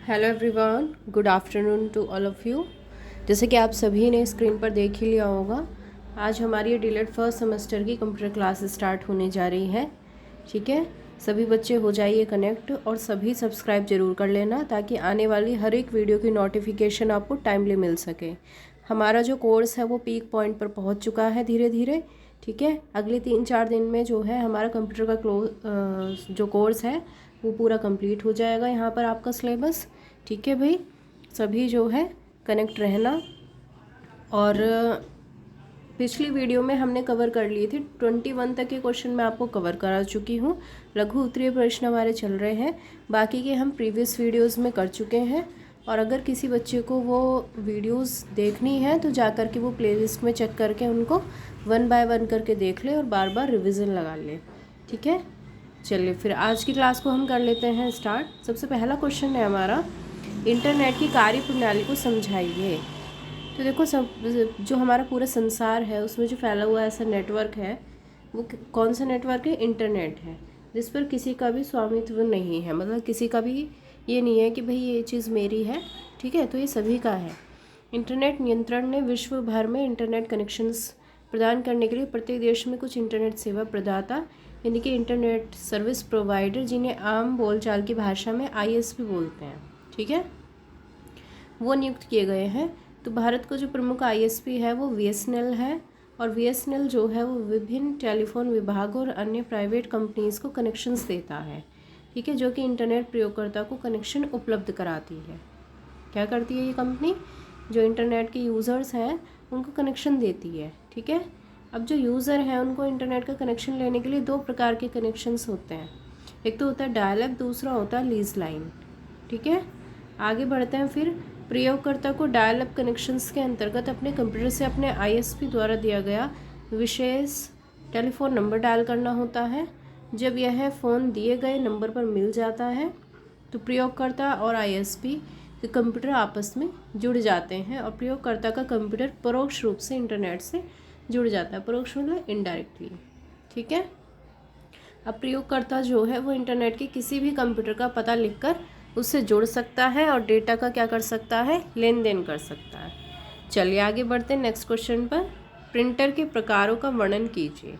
Hello everyone, good afternoon to all of you. जैसे कि आप सभी ने स्क्रीन पर देख ही लिया होगा, आज हमारी डीलेट फर्स्ट सेमेस्टर की कंप्यूटर क्लास स्टार्ट होने जा रही है। ठीक है, सभी बच्चे हो जाइए कनेक्ट और सभी सब्सक्राइब जरूर कर लेना ताकि आने वाली हर एक वीडियो की नोटिफिकेशन आपको टाइमली मिल सके। हमारा जो कोर्स है वो पीक पॉइंट पर पहुंच चुका है धीरे धीरे। ठीक है, अगले 3-4 दिन में जो है हमारा कंप्यूटर का जो कोर्स है वो पूरा कंप्लीट हो जाएगा यहाँ पर आपका सिलेबस। ठीक है भाई, सभी जो है कनेक्ट रहना। और पिछली वीडियो में हमने कवर कर लिए थे 21 तक के क्वेश्चन मैं आपको कवर करा चुकी हूँ। लघु उत्तरीय प्रश्न हमारे चल रहे हैं, बाकी के हम प्रीवियस वीडियोस में कर चुके हैं। और अगर किसी बच्चे को वो वीडियोस देखनी है तो जा कर के वो प्लेलिस्ट में चेक करके उनको 1 बाय 1 करके देख ले और बार बार रिविज़न लगा ले। ठीक है, चलिए फिर आज की क्लास को हम कर लेते हैं स्टार्ट। सबसे पहला क्वेश्चन है हमारा, इंटरनेट की कार्य प्रणाली को समझाइए। तो देखो, सब जो हमारा पूरा संसार है उसमें जो फैला हुआ ऐसा नेटवर्क है वो कौन सा नेटवर्क है? इंटरनेट है, जिस पर किसी का भी स्वामित्व नहीं है। मतलब किसी का भी ये नहीं है कि भाई ये चीज़ मेरी है। ठीक है, तो ये सभी का है। इंटरनेट नियंत्रण ने विश्व भर में इंटरनेट कनेक्शंस प्रदान करने के लिए प्रत्येक देश में कुछ इंटरनेट सेवा प्रदाता यानी कि इंटरनेट सर्विस प्रोवाइडर, जिन्हें आम बोलचाल की भाषा में ISP बोलते हैं, ठीक है, वो नियुक्त किए गए हैं। तो भारत का जो प्रमुख ISP है वो BSNL है। और BSNL जो है वो विभिन्न टेलीफोन विभागों और अन्य प्राइवेट कंपनीज़ को कनेक्शंस देता है। ठीक है, जो कि इंटरनेट प्रयोगकर्ता को कनेक्शन उपलब्ध कराती है। क्या करती है ये कंपनी? जो इंटरनेट के यूज़र्स हैं उनको कनेक्शन देती है। ठीक है, अब जो यूज़र हैं उनको इंटरनेट का कनेक्शन लेने के लिए 2 प्रकार के कनेक्शंस होते हैं। एक तो होता है डायल अप, दूसरा होता है लीज लाइन। ठीक है, आगे बढ़ते हैं। फिर प्रयोगकर्ता को डायल अप कनेक्शंस के अंतर्गत अपने कंप्यूटर से अपने ISP द्वारा दिया गया विशेष टेलीफोन नंबर डायल करना होता है। जब यह फ़ोन दिए गए नंबर पर मिल जाता है तो प्रयोगकर्ता और ISP के कंप्यूटर आपस में जुड़ जाते हैं और प्रयोगकर्ता का कंप्यूटर परोक्ष रूप से इंटरनेट से जुड़ जाता है। परोक्ष मतलब इनडायरेक्टली। ठीक है, अब प्रयोगकर्ता जो है वो इंटरनेट के किसी भी कंप्यूटर का पता लिखकर उससे जुड़ सकता है और डेटा का क्या कर सकता है? लेन देन कर सकता है। चलिए आगे बढ़ते हैं नेक्स्ट क्वेश्चन पर। प्रिंटर के प्रकारों का वर्णन कीजिए।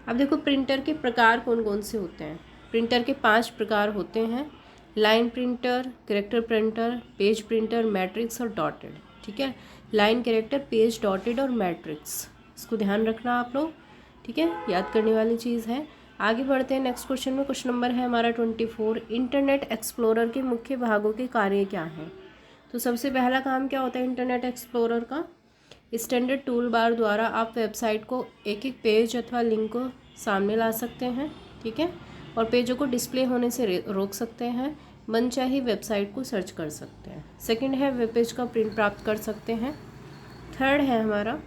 अब देखो, प्रिंटर के प्रकार कौन कौन से होते हैं? प्रिंटर के 5 प्रकार होते हैं। Line printer, character printer, page printer, matrix और डॉटेड। ठीक है, लाइन, कैरेक्टर, पेज, डॉटेड और मैट्रिक्स, इसको ध्यान रखना आप लोग। ठीक है, याद करने वाली चीज़ है। आगे बढ़ते हैं नेक्स्ट क्वेश्चन में। क्वेश्चन नंबर है हमारा 24, इंटरनेट एक्सप्लोरर के मुख्य भागों के कार्य क्या हैं? तो सबसे पहला काम क्या होता है इंटरनेट एक्सप्लोरर का? स्टैंडर्ड टूल बार द्वारा आप वेबसाइट को एक एक पेज अथवा लिंक को सामने ला सकते हैं। ठीक है, और पेजों को डिस्प्ले होने से रोक सकते हैं। मनचाही वेबसाइट को सर्च कर सकते हैं। सेकंड है वेब पेज का प्रिंट प्राप्त कर सकते हैं। थर्ड है हमारा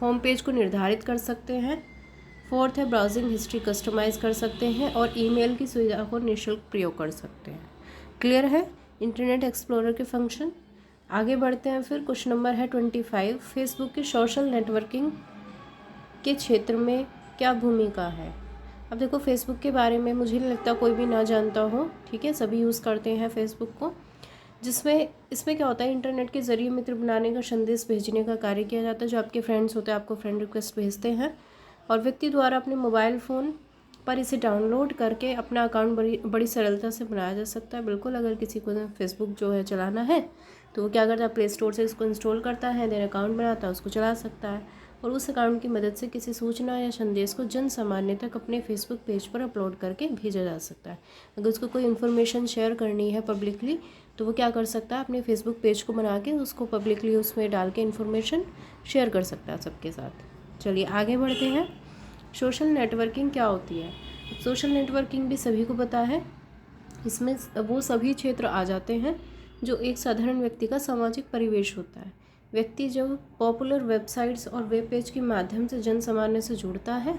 होम पेज को निर्धारित कर सकते हैं। फोर्थ है ब्राउजिंग हिस्ट्री कस्टमाइज़ कर सकते हैं और ईमेल की सुविधा को निःशुल्क प्रयोग कर सकते हैं। क्लियर है इंटरनेट एक्सप्लोरर के फंक्शन। आगे बढ़ते हैं फिर। क्वेश्चन नंबर है 25, फेसबुक की सोशल नेटवर्किंग के क्षेत्र में क्या भूमिका है? अब देखो, फेसबुक के बारे में मुझे नहीं लगता कोई भी ना जानता हो। ठीक है, सभी यूज़ करते हैं फेसबुक को, जिसमें इसमें क्या होता है इंटरनेट के ज़रिए मित्र बनाने का, संदेश भेजने का कार्य किया जाता है। जो आपके फ्रेंड्स होते हैं आपको फ्रेंड रिक्वेस्ट भेजते हैं और व्यक्ति द्वारा अपने मोबाइल फ़ोन पर इसे डाउनलोड करके अपना अकाउंट बड़ी सरलता से बनाया जा सकता है। बिल्कुल, अगर किसी को फेसबुक जो है चलाना है तो वो क्या करता है, प्ले स्टोर से इसको इंस्टॉल करता है, देन अकाउंट बनाता है, उसको चला सकता है और उस अकाउंट की मदद से किसी सूचना या संदेश को जन सामान्य तक अपने फेसबुक पेज पर अपलोड करके भेजा जा सकता है। अगर उसको कोई इन्फॉर्मेशन शेयर करनी है पब्लिकली तो वो क्या कर सकता है, अपने फेसबुक पेज को बना के उसको पब्लिकली उसमें डाल के इन्फॉर्मेशन शेयर कर सकता है सबके साथ। चलिए आगे बढ़ते हैं। सोशल नेटवर्किंग क्या होती है? सोशल नेटवर्किंग भी सभी को पता है। इसमें वो सभी क्षेत्र आ जाते हैं जो एक साधारण व्यक्ति का सामाजिक परिवेश होता है। व्यक्ति जो पॉपुलर वेबसाइट्स और वेब पेज के माध्यम से जन सामान्य से जुड़ता है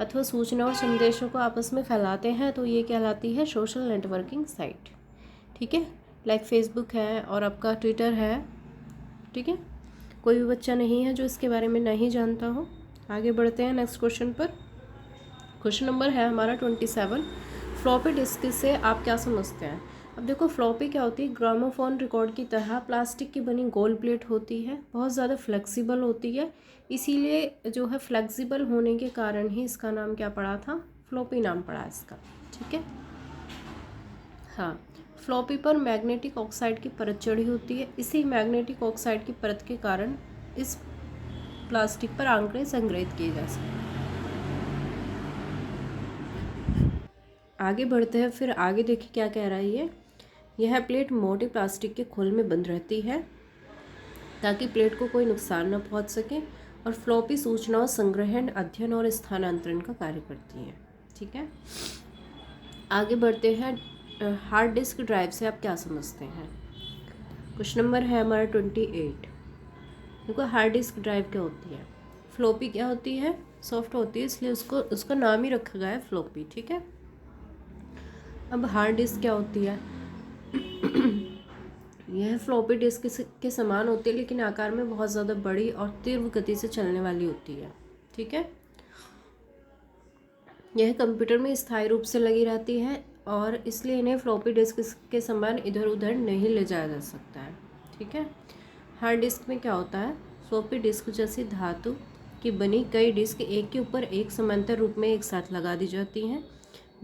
अथवा सूचना और संदेशों को आपस में फैलाते हैं तो ये कहलाती है सोशल नेटवर्किंग साइट। ठीक है, लाइक फेसबुक है और आपका ट्विटर है। ठीक है, कोई भी बच्चा नहीं है जो इसके बारे में नहीं जानता हो। आगे बढ़ते हैं नेक्स्ट क्वेश्चन पर। क्वेश्चन नंबर है हमारा 27, फ्लॉपी डिस्क से आप क्या समझते हैं? अब देखो फ्लॉपी क्या होती है, ग्रामोफोन रिकॉर्ड की तरह प्लास्टिक की बनी गोल प्लेट होती है, बहुत ज़्यादा फ्लेक्सिबल होती है, इसीलिए जो है फ्लेक्सिबल होने के कारण ही इसका नाम क्या पड़ा था, फ्लॉपी नाम पड़ा इसका। ठीक है, हाँ। फ्लॉपी पर मैग्नेटिक ऑक्साइड की परत चढ़ी होती है, इसी मैग्नेटिक ऑक्साइड की परत के कारण इस प्लास्टिक पर आंकड़े संग्रहित किए जा सकते हैं। आगे बढ़ते हैं, फिर आगे देखिए क्या कह रहा है ये। यह प्लेट मोटे प्लास्टिक के खोल में बंद रहती है ताकि प्लेट को कोई नुकसान न पहुंच सके, और फ्लॉपी सूचनाओं संग्रहण, अध्ययन और स्थानांतरण का कार्य करती है। ठीक है, आगे बढ़ते हैं। हार्ड डिस्क ड्राइव से आप क्या समझते हैं? क्वेश्चन नंबर है हमारा 28। देखो हार्ड डिस्क ड्राइव क्या होती है, फ्लॉपी क्या होती है, सॉफ्ट होती है, इसलिए उसका नाम ही रखा गया है फ्लॉपी। ठीक है, अब हार्ड डिस्क क्या होती है यह फ्लॉपी डिस्क के समान होती है, लेकिन आकार में बहुत ज़्यादा बड़ी और तीव्र गति से चलने वाली होती है। ठीक है, यह कंप्यूटर में स्थायी रूप से लगी रहती है और इसलिए इन्हें फ्लॉपी डिस्क के समान इधर उधर नहीं ले जाया जा सकता है। ठीक है, हार्ड डिस्क में क्या होता है, फ्लॉपी डिस्क जैसी धातु की बनी कई डिस्क एक के ऊपर एक समांतर रूप में एक साथ लगा दी जाती हैं,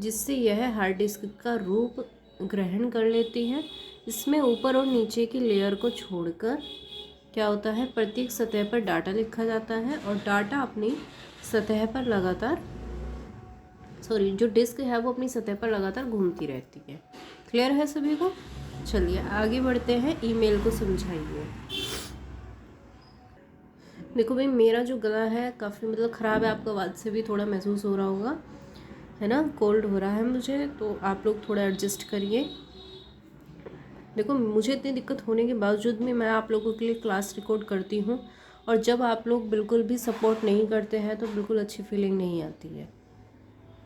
जिससे यह हार्ड डिस्क का रूप ग्रहण कर लेती है। इसमें ऊपर और नीचे की लेयर को छोड़कर क्या होता है, प्रत्येक सतह पर डाटा लिखा जाता है और डाटा अपनी सतह पर लगातार जो डिस्क है वो अपनी सतह पर लगातार घूमती रहती है। क्लियर है सभी को? चलिए आगे बढ़ते हैं, ईमेल को समझाइए। देखो भाई, मेरा जो गला है काफ़ी मतलब ख़राब है, आपको आवाज़ से भी थोड़ा महसूस हो रहा होगा, है ना, कोल्ड हो रहा है मुझे, तो आप लोग थोड़ा एडजस्ट करिए। देखो मुझे इतनी दिक्कत होने के बावजूद भी मैं आप लोगों के लिए क्लास रिकॉर्ड करती हूँ, और जब आप लोग बिल्कुल भी सपोर्ट नहीं करते हैं तो बिल्कुल अच्छी फीलिंग नहीं आती है।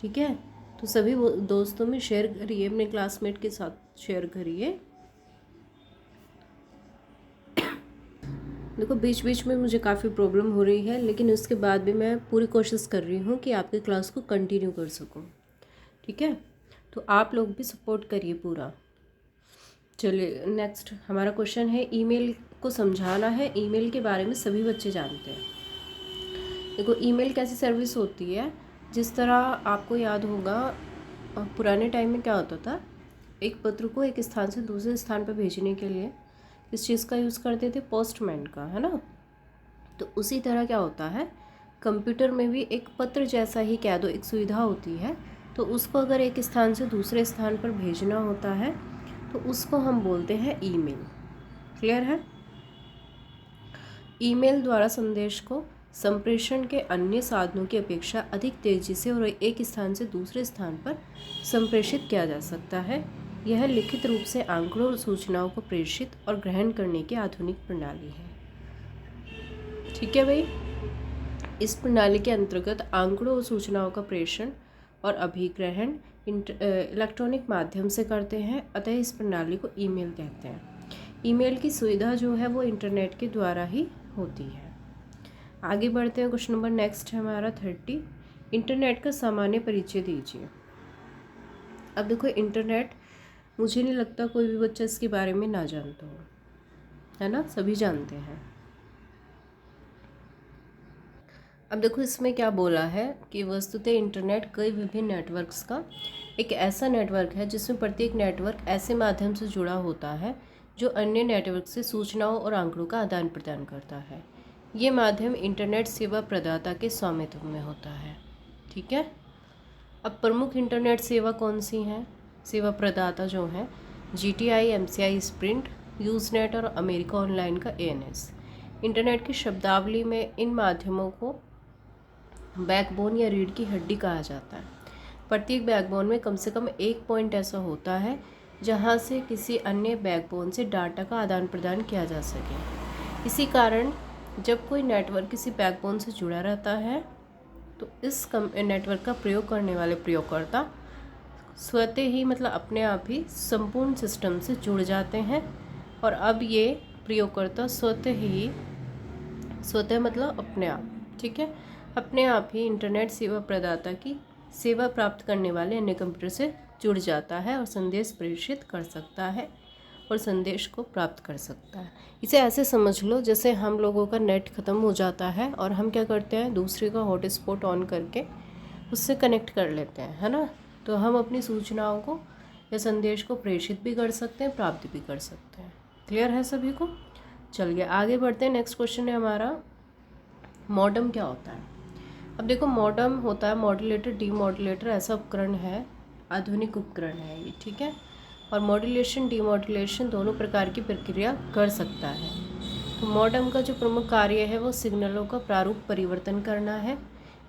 ठीक है, तो सभी दोस्तों में शेयर करिए, अपने क्लासमेट के साथ शेयर करिए। देखो बीच बीच में मुझे काफ़ी प्रॉब्लम हो रही है, लेकिन उसके बाद भी मैं पूरी कोशिश कर रही हूँ कि आपकी क्लास को कंटिन्यू कर सकूँ। ठीक है, तो आप लोग भी सपोर्ट करिए पूरा। चलिए नेक्स्ट हमारा क्वेश्चन है, ईमेल को समझाना है। ईमेल के बारे में सभी बच्चे जानते हैं। देखो ईमेल कैसी सर्विस होती है, जिस तरह आपको याद होगा पुराने टाइम में क्या होता था, एक पत्र को एक स्थान से दूसरे स्थान पर भेजने के लिए किस चीज़ का यूज़ करते थे, पोस्टमैन का, है ना। तो उसी तरह क्या होता है, कंप्यूटर में भी एक पत्र जैसा ही कह दो एक सुविधा होती है, तो उसको अगर एक स्थान से दूसरे स्थान पर भेजना होता है तो उसको हम बोलते हैं ईमेल। क्लियर है? ईमेल द्वारा संदेश को संप्रेषण के अन्य साधनों की अपेक्षा अधिक तेजी से और एक स्थान से दूसरे स्थान पर संप्रेषित किया जा सकता है। यह लिखित रूप से आंकड़ों और सूचनाओं को प्रेषित और ग्रहण करने की आधुनिक प्रणाली है। ठीक है भाई, इस प्रणाली के अंतर्गत आंकड़ों और सूचनाओं का प्रेषण और अभिग्रहण इलेक्ट्रॉनिक माध्यम से करते हैं, अतः इस प्रणाली को ईमेल कहते हैं। ईमेल की सुविधा जो है वो इंटरनेट के द्वारा ही होती है। आगे बढ़ते हैं, क्वेश्चन नंबर नेक्स्ट है हमारा 30। इंटरनेट का सामान्य परिचय दीजिए। अब देखो इंटरनेट, मुझे नहीं लगता कोई भी बच्चा इसके बारे में ना जानता हो, है ना, सभी जानते हैं। अब देखो इसमें क्या बोला है कि वस्तुतः इंटरनेट कई विभिन्न नेटवर्क्स का एक ऐसा नेटवर्क है जिसमें प्रत्येक नेटवर्क ऐसे माध्यम से जुड़ा होता है जो अन्य नेटवर्क से सूचनाओं और आंकड़ों का आदान प्रदान करता है। ये माध्यम इंटरनेट सेवा प्रदाता के स्वामित्व में होता है। ठीक है, अब प्रमुख इंटरनेट सेवा कौन सी हैं? सेवा प्रदाता जो हैं GTI, MCI, स्प्रिंट, यूजनेट और अमेरिका ऑनलाइन का ANS। इंटरनेट की शब्दावली में इन माध्यमों को बैकबोन या रीढ़ की हड्डी कहा जाता है। प्रत्येक बैकबोन में कम से कम एक पॉइंट ऐसा होता है जहां से किसी अन्य बैकबोन से डाटा का आदान प्रदान किया जा सके। इसी कारण जब कोई नेटवर्क किसी बैकबोन से जुड़ा रहता है तो इस नेटवर्क का प्रयोग करने वाले प्रयोगकर्ता स्वतः ही मतलब अपने आप ही संपूर्ण सिस्टम से जुड़ जाते हैं, और अब ये प्रयोगकर्ता स्वतः मतलब अपने आप, ठीक है, अपने आप ही इंटरनेट सेवा प्रदाता की सेवा प्राप्त करने वाले अन्य कंप्यूटर से जुड़ जाता है और संदेश प्रेषित कर सकता है और संदेश को प्राप्त कर सकता है। इसे ऐसे समझ लो जैसे हम लोगों का नेट ख़त्म हो जाता है और हम क्या करते हैं, दूसरे का हॉटस्पॉट ऑन करके उससे कनेक्ट कर लेते हैं, है ना। तो हम अपनी सूचनाओं को या संदेश को प्रेषित भी कर सकते हैं, प्राप्त भी कर सकते हैं। क्लियर है सभी को? चलिए आगे बढ़ते हैं। नेक्स्ट क्वेश्चन है हमारा, मॉडम क्या होता है। अब देखो, मॉडम होता है मॉड्यूलेटर डीमॉड्यूलेटर, ऐसा उपकरण है, आधुनिक उपकरण है ये, ठीक है। और मॉड्यूलेशन डीमॉड्यूलेशन दोनों प्रकार की प्रक्रिया कर सकता है। तो मॉडम का जो प्रमुख कार्य है वो सिग्नलों का प्रारूप परिवर्तन करना है।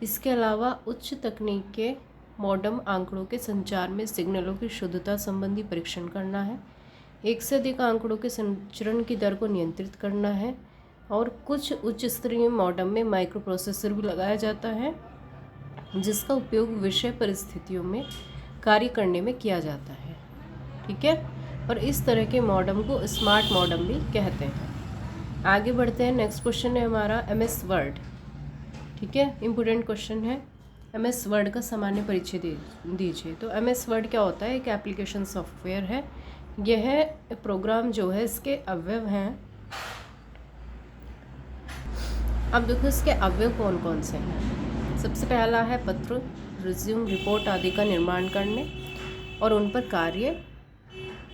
इसके अलावा उच्च तकनीक के मॉडम आंकड़ों के संचार में सिग्नलों की शुद्धता संबंधी परीक्षण करना है। एक से अधिक आंकड़ों के संचरण की दर को नियंत्रित करना है। और कुछ उच्च स्तरीय मॉडम में माइक्रो प्रोसेसर भी लगाया जाता है जिसका उपयोग विषय परिस्थितियों में कार्य करने में किया जाता है, ठीक है। और इस तरह के मॉडम को स्मार्ट मॉडम भी कहते हैं। आगे बढ़ते हैं। नेक्स्ट क्वेश्चन है हमारा MS वर्ड, ठीक है, इम्पोर्टेंट क्वेश्चन है। MS वर्ड का सामान्य परिचय दीजिए। तो MS वर्ड क्या होता है, एक एप्लीकेशन सॉफ्टवेयर है। यह प्रोग्राम जो है इसके अवयव हैं। अब देखो इसके अवयव कौन कौन से हैं। सबसे पहला है पत्र, रिज्यूम, रिपोर्ट आदि का निर्माण करने और उन पर कार्य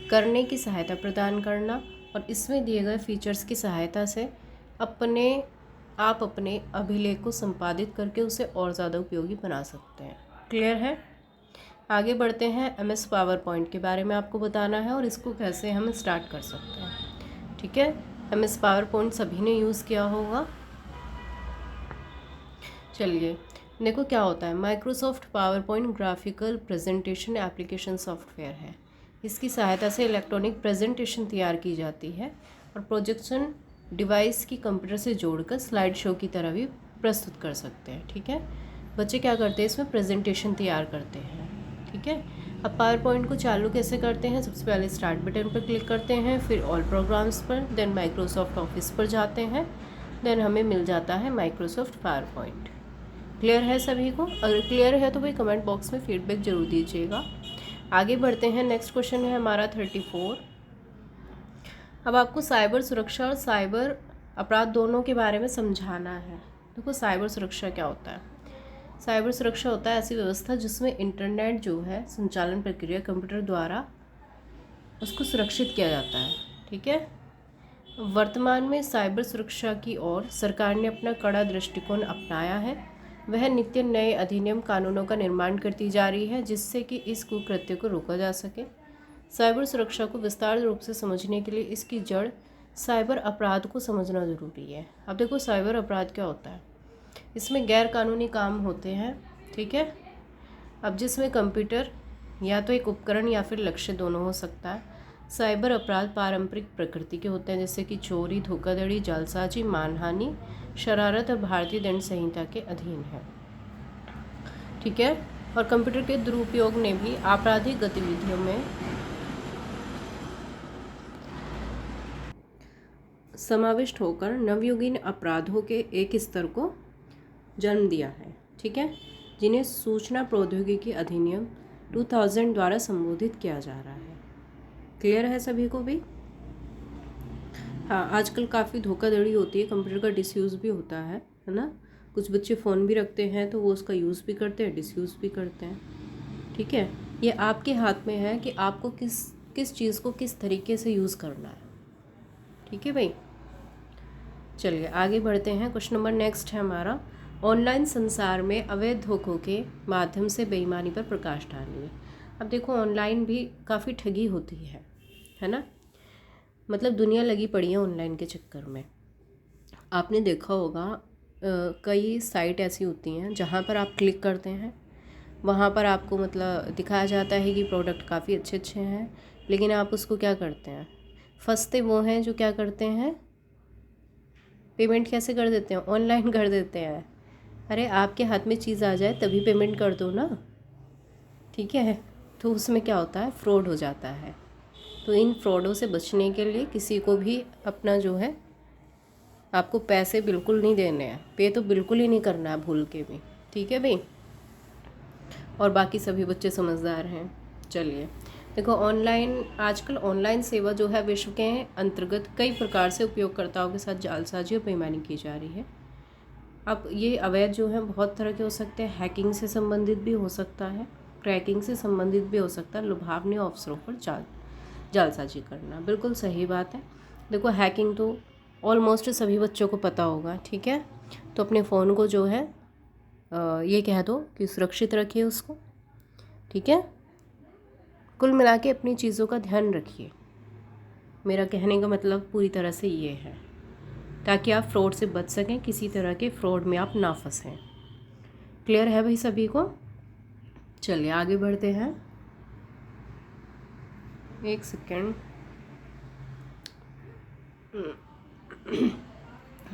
करने की सहायता प्रदान करना। और इसमें दिए गए फीचर्स की सहायता से आप अपने अभिलेख को संपादित करके उसे और ज़्यादा उपयोगी बना सकते हैं। क्लियर है? आगे बढ़ते हैं। MS पावर पॉइंट के बारे में आपको बताना है और इसको कैसे हम स्टार्ट कर सकते हैं, ठीक है। MS पावर पॉइंट सभी ने यूज़ किया होगा। चलिए देखो क्या होता है। Microsoft power point graphical presentation application software है। इसकी सहायता से इलेक्ट्रॉनिक प्रेजेंटेशन तैयार की जाती है और प्रोजेक्शन डिवाइस की कंप्यूटर से जोड़कर स्लाइड शो की तरह भी प्रस्तुत कर सकते हैं, ठीक है। बच्चे क्या करते हैं, इसमें प्रेजेंटेशन तैयार करते हैं, ठीक है। अब पावर पॉइंट को चालू कैसे करते हैं, सबसे पहले स्टार्ट बटन पर क्लिक करते हैं, फिर ऑल प्रोग्राम्स पर, देन माइक्रोसॉफ्ट ऑफिस पर जाते हैं, देन हमें मिल जाता है माइक्रोसॉफ्ट पावर पॉइंट। क्लियर है सभी को? अगर क्लियर है तो भाई कमेंट बॉक्स में फीडबैक जरूर दीजिएगा। आगे बढ़ते हैं। नेक्स्ट क्वेश्चन है हमारा 34। अब आपको साइबर सुरक्षा और साइबर अपराध दोनों के बारे में समझाना है। देखो साइबर सुरक्षा क्या होता है। साइबर सुरक्षा होता है ऐसी व्यवस्था जिसमें इंटरनेट जो है संचालन प्रक्रिया कंप्यूटर द्वारा उसको सुरक्षित किया जाता है, ठीक है। वर्तमान में साइबर सुरक्षा की ओर सरकार ने अपना कड़ा दृष्टिकोण अपनाया है। वह नित्य नए अधिनियम कानूनों का निर्माण करती जा रही है जिससे कि इस कुकृत्य को रोका जा सके। साइबर सुरक्षा को विस्तार रूप से समझने के लिए इसकी जड़ साइबर अपराध को समझना ज़रूरी है। अब देखो साइबर अपराध क्या होता है। इसमें गैर कानूनी काम होते हैं, ठीक है। अब जिसमें कंप्यूटर या तो एक उपकरण या फिर लक्ष्य दोनों हो सकता है। साइबर अपराध पारंपरिक प्रकृति के होते हैं जैसे कि चोरी, धोखाधड़ी, जालसाजी, मानहानि, शरारत और भारतीय दंड संहिता के अधीन है, ठीक है। और कंप्यूटर के दुरुपयोग ने भी आपराधिक गतिविधियों में समाविष्ट होकर नवयुगीन अपराधों के एक स्तर को जन्म दिया है, ठीक है, जिन्हें सूचना प्रौद्योगिकी अधिनियम 2000 द्वारा संबोधित किया जा रहा है। क्लियर है सभी को भी? हाँ, आजकल काफ़ी धोखाधड़ी होती है, कंप्यूटर का डिसयूज़ भी होता है ना। कुछ बच्चे फ़ोन भी रखते हैं तो वो उसका यूज़ भी करते हैं, डिसयूज़ भी करते हैं, ठीक है। ये आपके हाथ में है कि आपको किस चीज़ को किस तरीके से यूज़ करना है, ठीक है भाई। चलिए आगे बढ़ते हैं। क्वेश्चन नंबर नेक्स्ट है हमारा, ऑनलाइन संसार में अवैध धोखों के माध्यम से बेईमानी पर प्रकाश डालिए। अब देखो ऑनलाइन भी काफ़ी ठगी होती है ना। मतलब दुनिया लगी पड़ी है ऑनलाइन के चक्कर में। आपने देखा होगा कई साइट ऐसी होती हैं जहाँ पर आप क्लिक करते हैं, वहाँ पर आपको मतलब दिखाया जाता है कि प्रोडक्ट काफ़ी अच्छे अच्छे हैं, लेकिन आप उसको क्या करते हैं, फंसते वो हैं जो क्या करते हैं, पेमेंट कैसे कर देते हैं, ऑनलाइन कर देते हैं। अरे आपके हाथ में चीज़ आ जाए तभी पेमेंट कर दो ना, ठीक है। तो उसमें क्या होता है, फ्रॉड हो जाता है। तो इन फ्रॉडों से बचने के लिए किसी को भी अपना जो है आपको पैसे बिल्कुल नहीं देने हैं, पे तो बिल्कुल ही नहीं करना है भूल के भी, ठीक है भाई। और बाकी सभी बच्चे समझदार हैं। चलिए देखो, ऑनलाइन आजकल ऑनलाइन सेवा जो है विश्व के अंतर्गत कई प्रकार से उपयोगकर्ताओं के साथ जालसाजी और बेईमानी की जा रही है। अब ये अवैध जो है बहुत तरह के हो सकते हैं। हैकिंग से संबंधित भी हो सकता है, क्रैकिंग से संबंधित भी हो सकता है, लुभावनी अवसरों पर जालसाजी करना। बिल्कुल सही बात है। देखो, हैकिंग तो ऑलमोस्ट सभी बच्चों को पता होगा, ठीक है। तो अपने फ़ोन को जो है ये कह दो कि सुरक्षित रखिए उसको, ठीक है। कुल मिला के अपनी चीज़ों का ध्यान रखिए। मेरा कहने का मतलब पूरी तरह से ये है, ताकि आप फ्रॉड से बच सकें, किसी तरह के फ्रॉड में आप ना फंसें। क्लियर है भाई सभी को? चलिए आगे बढ़ते हैं। एक सेकेंड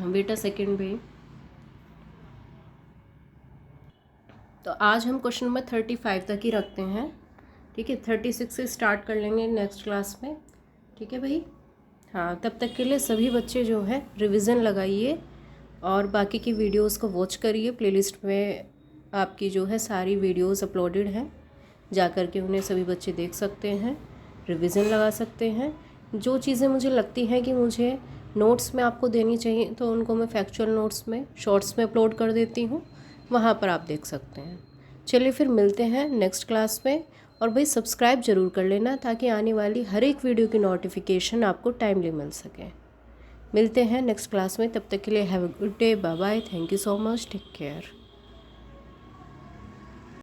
बेटा, सेकेंड भाई। तो आज हम क्वेश्चन नंबर 35 तक ही रखते हैं, ठीक है। 36 से स्टार्ट कर लेंगे नेक्स्ट क्लास में, ठीक है भाई। हाँ, तब तक के लिए सभी बच्चे जो है रिवीजन लगाइए और बाकी की वीडियोस को वॉच करिए। प्लेलिस्ट में आपकी जो है सारी वीडियोस अपलोडेड हैं, जा कर के उन्हें सभी बच्चे देख सकते हैं, रिवीजन लगा सकते हैं। जो चीज़ें मुझे लगती हैं कि मुझे नोट्स में आपको देनी चाहिए, तो उनको मैं फैक्चुअल नोट्स में शॉर्ट्स में अपलोड कर देती हूँ, वहाँ पर आप देख सकते हैं। चलिए फिर मिलते हैं नेक्स्ट क्लास में। और भाई सब्सक्राइब ज़रूर कर लेना, ताकि आने वाली हर एक वीडियो की नोटिफिकेशन आपको टाइमली मिल सके। मिलते हैं नेक्स्ट क्लास में, तब तक के लिए have a good day, bye bye, thank you so much, take care.